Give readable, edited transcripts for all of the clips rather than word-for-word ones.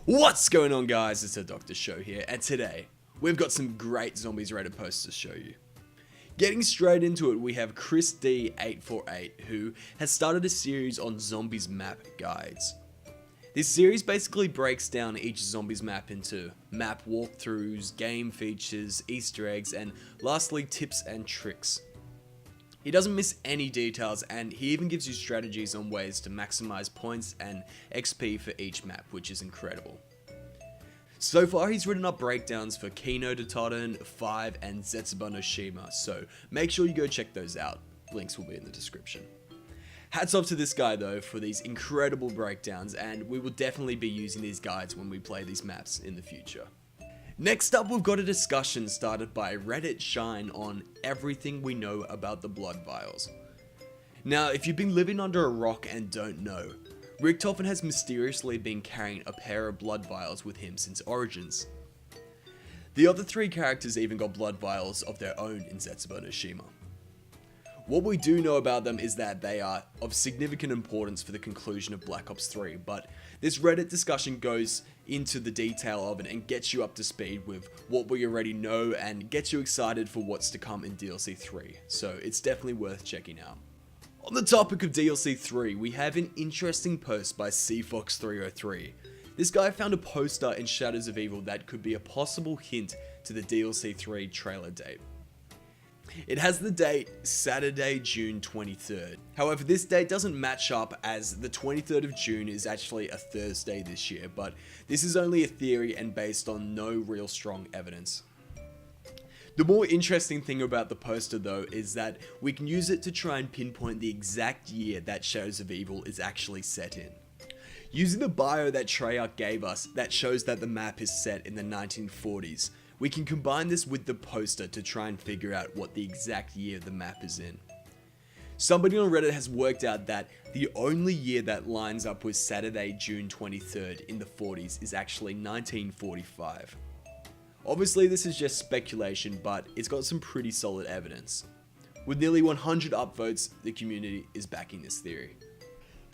What's going on, guys? It's TheDrShow here, and today we've got some great zombies Reddit posts to show you. Getting straight into it, we have Chris D848, who has started a series on zombies map guides. This series basically breaks down each zombies map into map walkthroughs, game features, Easter eggs, and lastly tips and tricks. He doesn't miss any details, and he even gives you strategies on ways to maximize points and XP for each map, which is incredible. So far, he's written up breakdowns for Kino Tototen, 5, and Zetsuba no Shima, so make sure you go check those out. Links will be in the description. Hats off to this guy though for these incredible breakdowns, and we will definitely be using these guides when we play these maps in the future. Next up, we've got a discussion started by Reddit Shine on everything we know about the blood vials. Now, if you've been living under a rock and don't know, RICHTOFEN has mysteriously been carrying a pair of blood vials with him since Origins. The other three characters even got blood vials of their own in Zetsuba no Shima. What we do know about them is that they are of significant importance for the conclusion of Black Ops 3, but this Reddit discussion goes into the detail of it and gets you up to speed with what we already know and gets you excited for what's to come in DLC 3, so it's definitely worth checking out. On the topic of DLC 3, we have an interesting post by CFox303. This guy found a poster in Shadows of Evil that could be a possible hint to the DLC 3 trailer date. It has the date Saturday, June 23rd. However, this date doesn't match up as the 23rd of June is actually a Thursday this year, but this is only a theory and based on no real strong evidence. The more interesting thing about the poster though is that we can use it to try and pinpoint the exact year that Shadows of Evil is actually set in. Using the bio that Treyarch gave us that shows that the map is set in the 1940s, we can combine this with the poster to try and figure out what the exact year the map is in. Somebody on Reddit has worked out that the only year that lines up with Saturday, June 23rd in the 40s is actually 1945. Obviously this is just speculation, but it's got some pretty solid evidence. With nearly 100 upvotes, the community is backing this theory.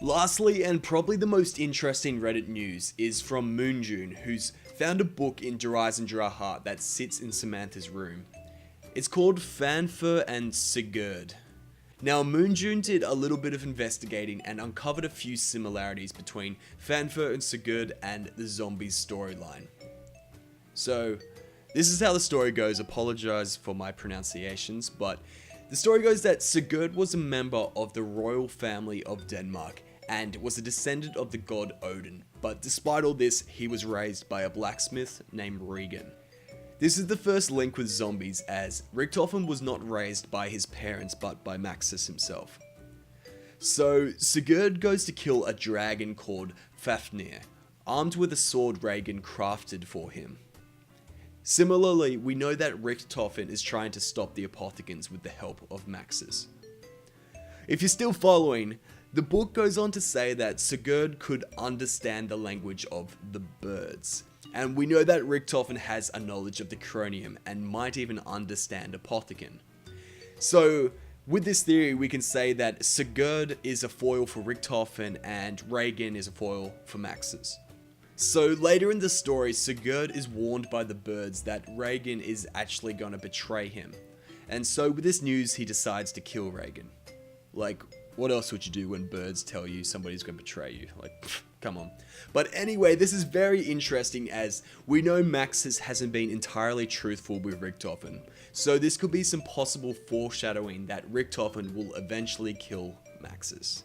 Lastly, and probably the most interesting Reddit news, is from Moonjune, who's found a book in Fafnir that sits in Samantha's room. It's called Fafnir and Sigurd. Now, Moonjune did a little bit of investigating and uncovered a few similarities between Fafnir and Sigurd and the zombies storyline. So, this is how the story goes. Apologize for my pronunciations, but the story goes that Sigurd was a member of the royal family of Denmark and was a descendant of the god Odin, but despite all this, he was raised by a blacksmith named Regan. This is the first link with zombies, as RICHTOFEN was not raised by his parents but by Maxis himself. So Sigurd goes to kill a dragon called Fafnir, armed with a sword Regan crafted for him. Similarly, we know that RICHTOFEN is trying to stop the Apothicans with the help of Maxis. If you're still following, the book goes on to say that Sigurd could understand the language of the birds, and we know that RICHTOFEN has a knowledge of the Cronium and might even understand Apothicon. So, with this theory, we can say that Sigurd is a foil for RICHTOFEN and Regan is a foil for Maxis. So later in the story, Sigurd is warned by the birds that Regan is actually going to betray him. And so with this news, he decides to kill Regan. Like, what else would you do when birds tell you somebody's going to betray you? Like, come on. But anyway, this is very interesting as we know Maxis hasn't been entirely truthful with RICHTOFEN. So this could be some possible foreshadowing that RICHTOFEN will eventually kill Maxis.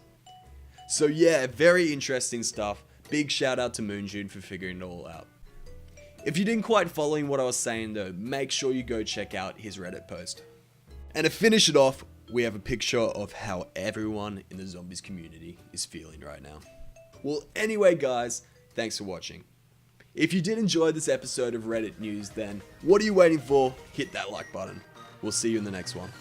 So yeah, very interesting stuff. Big shout out to Moonjune for figuring it all out. If you didn't quite following what I was saying though, make sure you go check out his Reddit post. And to finish it off, we have a picture of how everyone in the zombies community is feeling right now. Well, anyway guys, thanks for watching. If you did enjoy this episode of Reddit News, then what are you waiting for? Hit that like button. We'll see you in the next one.